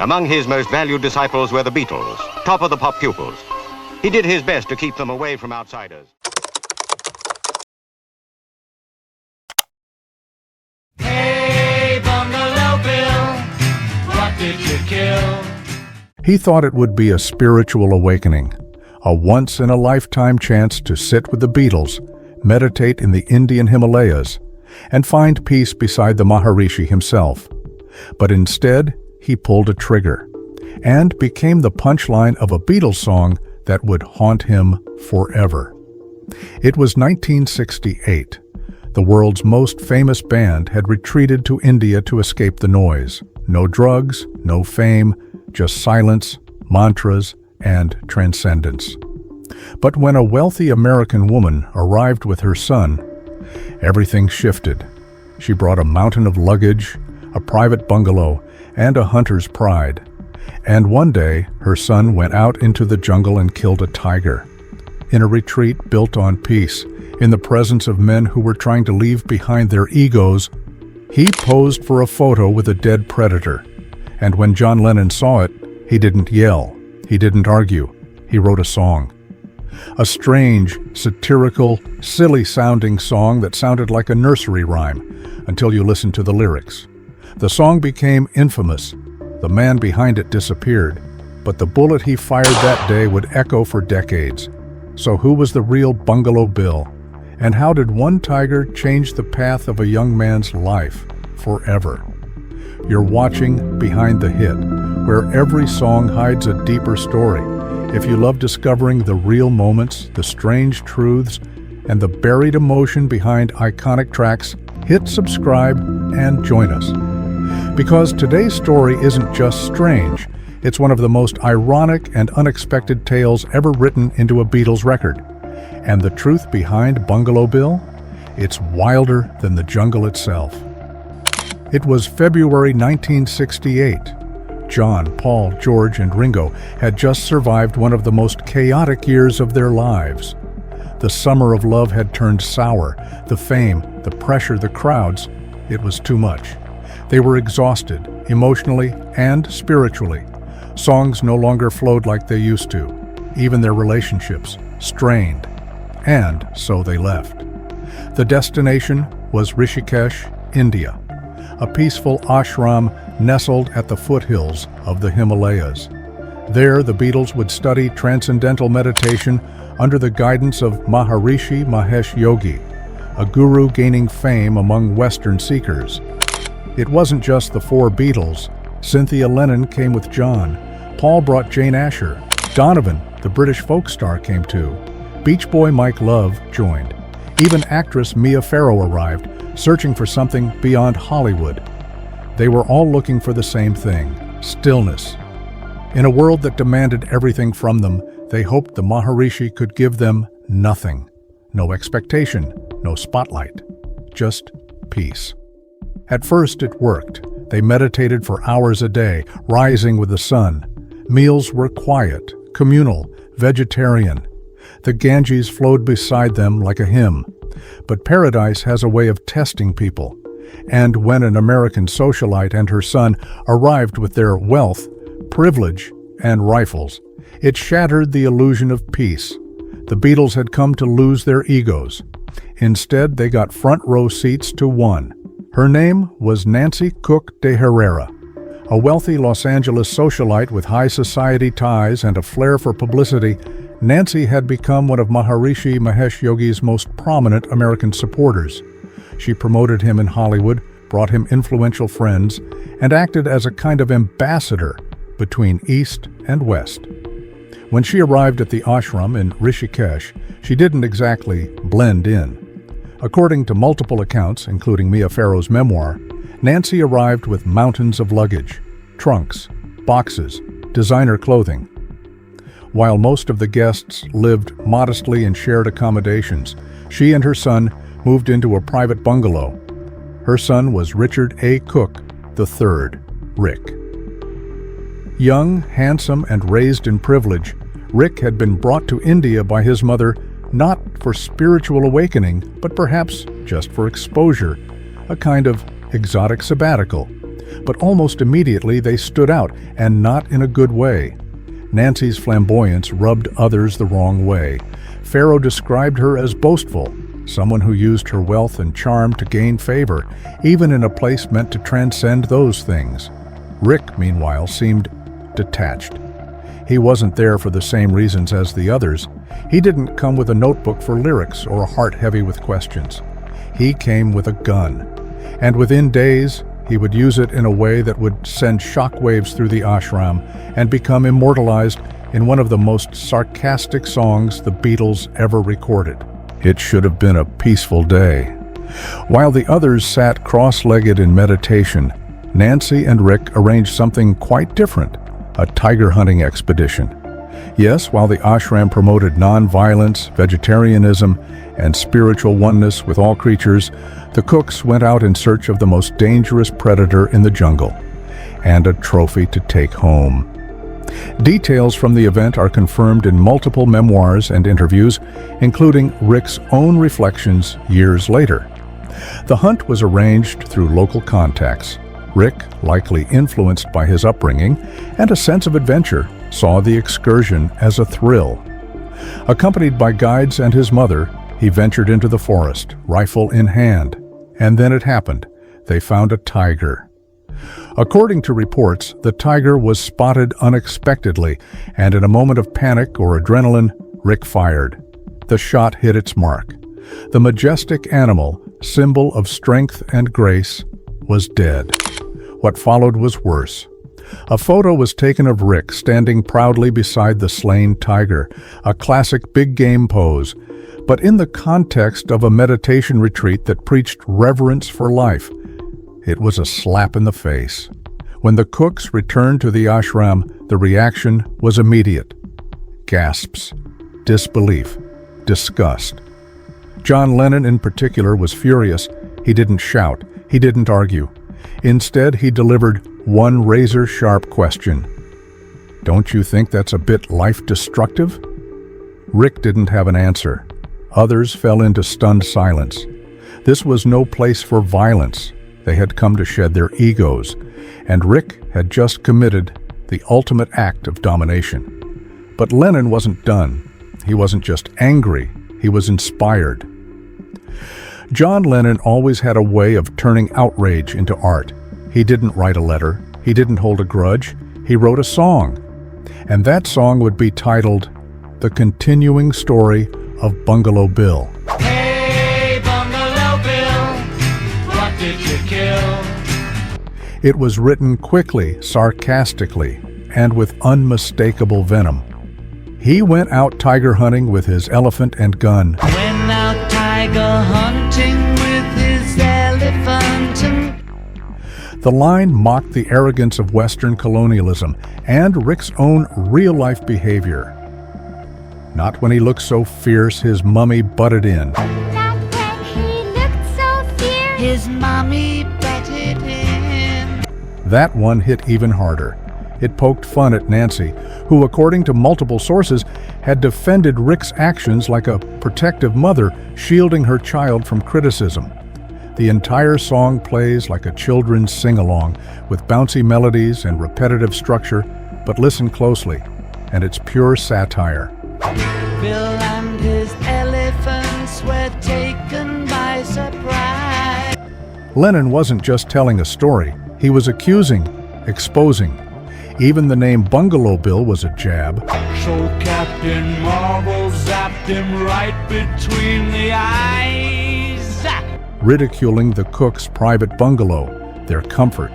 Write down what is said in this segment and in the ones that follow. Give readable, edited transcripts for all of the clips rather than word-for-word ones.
Among his most valued disciples were the Beatles, top of the pop pupils. He did his best to keep them away from outsiders. Hey, Bungalow Bill, what did you kill? He thought it would be a spiritual awakening, a once-in-a-lifetime chance to sit with the Beatles, meditate in the Indian Himalayas, and find peace beside the Maharishi himself. But instead, he pulled a trigger and became the punchline of a Beatles song that would haunt him forever. It was 1968. The world's most famous band had retreated to India to escape the noise. No drugs, no fame, just silence, mantras, and transcendence. But when a wealthy American woman arrived with her son, everything shifted. She brought a mountain of luggage, a private bungalow, and a hunter's pride. And one day, her son went out into the jungle and killed a tiger. In a retreat built on peace, in the presence of men who were trying to leave behind their egos, he posed for a photo with a dead predator. And when John Lennon saw it, he didn't yell, he didn't argue, he wrote a song. A strange, satirical, silly-sounding song that sounded like a nursery rhyme until you listened to the lyrics. The song became infamous. The man behind it disappeared, but the bullet he fired that day would echo for decades. So who was the real Bungalow Bill? And how did one tiger change the path of a young man's life forever? You're watching Behind the Hit, where every song hides a deeper story. If you love discovering the real moments, the strange truths, and the buried emotion behind iconic tracks, hit subscribe and join us. Because today's story isn't just strange, it's one of the most ironic and unexpected tales ever written into a Beatles record. And the truth behind Bungalow Bill? It's wilder than the jungle itself. It was February 1968. John, Paul, George, and Ringo had just survived one of the most chaotic years of their lives. The summer of love had turned sour. The fame, the pressure, the crowds, it was too much. They were exhausted, emotionally and spiritually. Songs no longer flowed like they used to. Even their relationships strained. And so they left. The destination was Rishikesh, India, a peaceful ashram nestled at the foothills of the Himalayas. There, the Beatles would study transcendental meditation under the guidance of Maharishi Mahesh Yogi, a guru gaining fame among Western seekers. It wasn't just the four Beatles. Cynthia Lennon came with John. Paul brought Jane Asher. Donovan, the British folk star, came too. Beach Boy Mike Love joined. Even actress Mia Farrow arrived, searching for something beyond Hollywood. They were all looking for the same thing: stillness. In a world that demanded everything from them, they hoped the Maharishi could give them nothing. No expectation, no spotlight, just peace. At first it worked. They meditated for hours a day, rising with the sun. Meals were quiet, communal, vegetarian. The Ganges flowed beside them like a hymn. But paradise has a way of testing people. And when an American socialite and her son arrived with their wealth, privilege, and rifles, it shattered the illusion of peace. The Beatles had come to lose their egos. Instead, they got front row seats to one. Her name was Nancy Cooke de Herrera. A wealthy Los Angeles socialite with high society ties and a flair for publicity, Nancy had become one of Maharishi Mahesh Yogi's most prominent American supporters. She promoted him in Hollywood, brought him influential friends, and acted as a kind of ambassador between East and West. When she arrived at the ashram in Rishikesh, she didn't exactly blend in. According to multiple accounts, including Mia Farrow's memoir, Nancy arrived with mountains of luggage, trunks, boxes, designer clothing. While most of the guests lived modestly in shared accommodations, she and her son moved into a private bungalow. Her son was Richard A. Cooke III, Rick. Young, handsome, and raised in privilege, Rick had been brought to India by his mother not for spiritual awakening, but perhaps just for exposure, a kind of exotic sabbatical. But almost immediately they stood out, and not in a good way. Nancy's flamboyance rubbed others the wrong way. Pharaoh described her as boastful, someone who used her wealth and charm to gain favor, even in a place meant to transcend those things. Rick, meanwhile, seemed detached. He wasn't there for the same reasons as the others. He didn't come with a notebook for lyrics or a heart heavy with questions. He came with a gun. And within days, he would use it in a way that would send shockwaves through the ashram and become immortalized in one of the most sarcastic songs the Beatles ever recorded. It should have been a peaceful day. While the others sat cross-legged in meditation, Nancy and Rick arranged something quite different, a tiger hunting expedition. Yes, while the ashram promoted non-violence, vegetarianism, and spiritual oneness with all creatures, the Cookes went out in search of the most dangerous predator in the jungle, and a trophy to take home. Details from the event are confirmed in multiple memoirs and interviews, including Rick's own reflections years later. The hunt was arranged through local contacts. Rick, likely influenced by his upbringing and a sense of adventure, saw the excursion as a thrill. Accompanied by guides and his mother, he ventured into the forest, rifle in hand. And then it happened. They found a tiger. According to reports, the tiger was spotted unexpectedly, and in a moment of panic or adrenaline, Rick fired. The shot hit its mark. The majestic animal, symbol of strength and grace, was dead. What followed was worse. A photo was taken of Rick standing proudly beside the slain tiger, a classic big game pose, but in the context of a meditation retreat that preached reverence for life. It was a slap in the face. When the Cookes returned to the ashram, the reaction was immediate. Gasps, disbelief, disgust. John Lennon in particular was furious. He didn't shout. He didn't argue. Instead, he delivered one razor-sharp question. Don't you think that's a bit life-destructive? Rick didn't have an answer. Others fell into stunned silence. This was no place for violence. They had come to shed their egos, and Rick had just committed the ultimate act of domination. But Lennon wasn't done. He wasn't just angry, he was inspired. John Lennon always had a way of turning outrage into art. He didn't write a letter, he didn't hold a grudge, he wrote a song. And that song would be titled The Continuing Story of Bungalow Bill. Hey, Bungalow Bill, what did you kill? It was written quickly, sarcastically, and with unmistakable venom. He went out tiger hunting with his elephant and gun. Went out tiger hunting with his elephant and... The line mocked the arrogance of Western colonialism and Rick's own real-life behavior. Not when he looked so fierce his mummy butted in. Not when he looked so fierce, His mommy butted in. That one hit even harder. It poked fun at Nancy, who, according to multiple sources, had defended Rick's actions like a protective mother, shielding her child from criticism. The entire song plays like a children's sing-along, with bouncy melodies and repetitive structure, but listen closely, and it's pure satire. Bill and his elephants were taken by surprise. Lennon wasn't just telling a story, he was accusing, exposing. Even the name Bungalow Bill was a jab. So Captain Marvel zapped him right between the eyes. Ridiculing the Cookes' private bungalow, their comfort,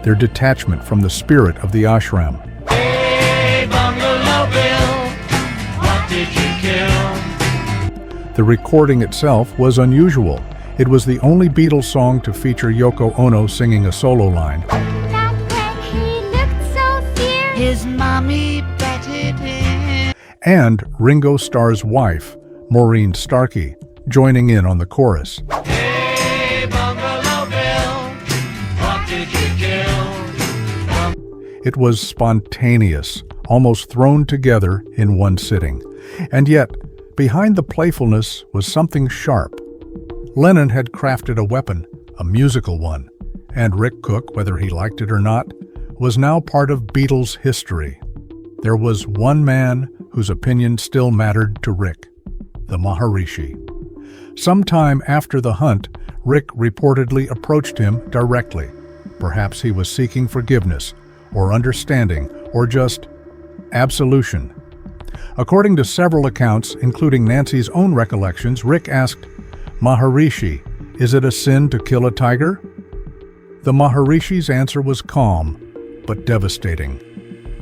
their detachment from the spirit of the ashram. Hey, Bungalow Bill, what did you kill? The recording itself was unusual. It was the only Beatles song to feature Yoko Ono singing a solo line. not when he looked so fierce, His mommy butted in. And Ringo Starr's wife, Maureen Starkey, joining in on the chorus. Hey, Bungalow Bill, what did you kill? It was spontaneous, almost thrown together in one sitting. And yet, behind the playfulness was something sharp. Lennon had crafted a weapon, a musical one, and Rick Cooke, whether he liked it or not, was now part of Beatles history. There was one man whose opinion still mattered to Rick, the Maharishi. Sometime after the hunt, Rick reportedly approached him directly. Perhaps he was seeking forgiveness, or understanding, or just absolution. According to several accounts, including Nancy's own recollections, Rick asked, "Maharishi, is it a sin to kill a tiger?" The Maharishi's answer was calm, but devastating.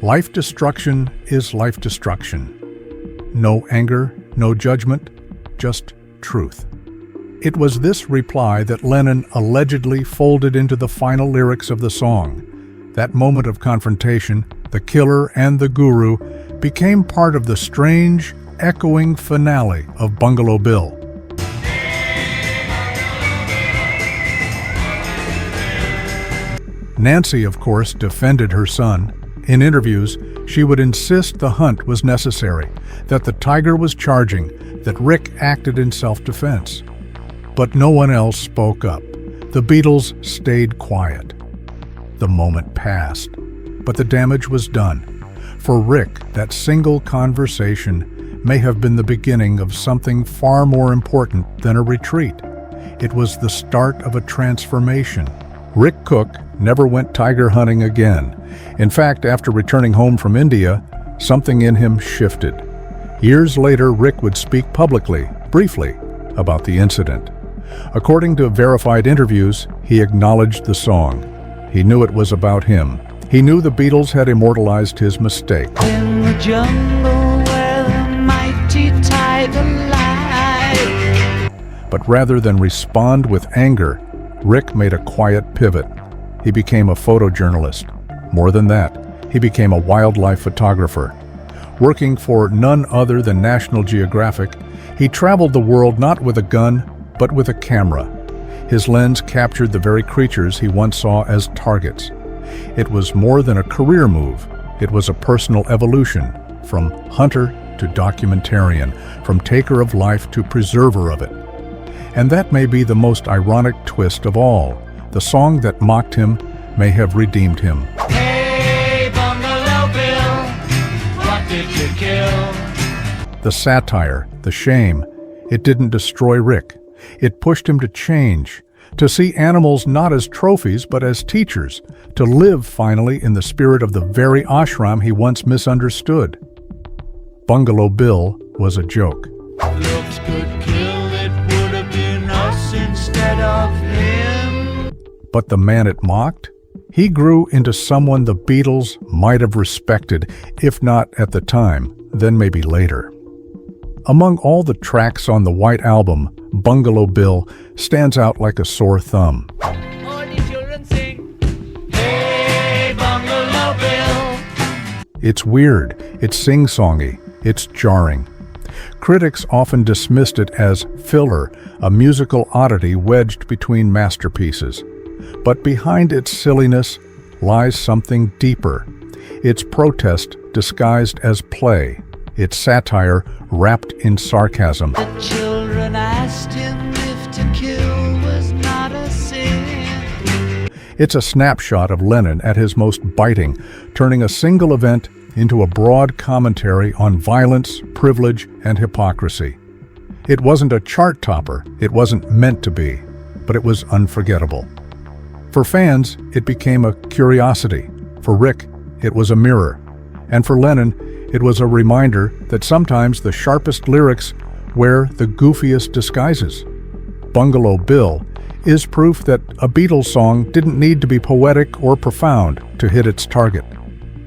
Life destruction is life destruction. No anger, no judgment, just truth. It was this reply that Lennon allegedly folded into the final lyrics of the song. That moment of confrontation, the killer and the guru, became part of the strange, echoing finale of Bungalow Bill. Nancy, of course, defended her son. In interviews, she would insist the hunt was necessary, that the tiger was charging, that Rick acted in self-defense. But no one else spoke up. The Beatles stayed quiet. The moment passed, but the damage was done. For Rick, that single conversation may have been the beginning of something far more important than a retreat. It was the start of a transformation. Rick Cooke never went tiger hunting again. In fact, after returning home from India, something in him shifted. Years later, Rick would speak publicly, briefly, about the incident. According to verified interviews, he acknowledged the song. He knew it was about him. He knew the Beatles had immortalized his mistake. In the jungle where the mighty tiger lies. But rather than respond with anger, Rick made a quiet pivot. He became a photojournalist. More than that, he became a wildlife photographer. Working for none other than National Geographic, he traveled the world not with a gun, but with a camera. His lens captured the very creatures he once saw as targets. It was more than a career move. It was a personal evolution, from hunter to documentarian, from taker of life to preserver of it. And that may be the most ironic twist of all. The song that mocked him may have redeemed him. Hey, Bungalow Bill, what did you kill? The satire, the shame, it didn't destroy Rick. It pushed him to change, to see animals not as trophies but as teachers, to live finally in the spirit of the very ashram he once misunderstood. Bungalow Bill was a joke. Looks could kill, it would have been us instead of him. But the man it mocked? He grew into someone the Beatles might have respected, if not at the time, then maybe later. Among all the tracks on the White Album, Bungalow Bill stands out like a sore thumb. All the children sing, hey, Bungalow Bill. It's weird, it's sing-songy, it's jarring. Critics often dismissed it as filler, a musical oddity wedged between masterpieces. But behind its silliness lies something deeper. It's protest disguised as play. Its satire wrapped in sarcasm. The children asked him if to kill was not a sin. It's a snapshot of Lennon at his most biting, turning a single event into a broad commentary on violence, privilege, and hypocrisy. It wasn't a chart topper, it wasn't meant to be, but it was unforgettable. For fans, it became a curiosity. For Rick, it was a mirror. And for Lennon, it was a reminder that sometimes the sharpest lyrics wear the goofiest disguises. Bungalow Bill is proof that a Beatles song didn't need to be poetic or profound to hit its target.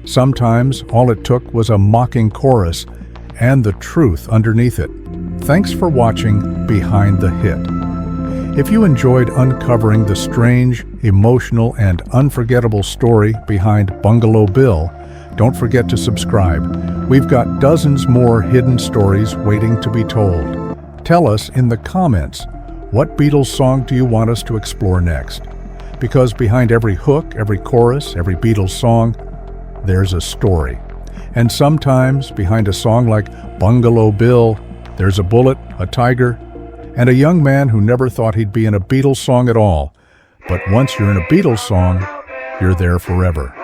Sometimes all it took was a mocking chorus and the truth underneath it. Thanks for watching Behind the Hit. If you enjoyed uncovering the strange, emotional, and unforgettable story behind Bungalow Bill, don't forget to subscribe. We've got dozens more hidden stories waiting to be told. Tell us in the comments, what Beatles song do you want us to explore next? Because behind every hook, every chorus, every Beatles song, there's a story. And sometimes behind a song like Bungalow Bill, there's a bullet, a tiger, and a young man who never thought he'd be in a Beatles song at all. But once you're in a Beatles song, you're there forever.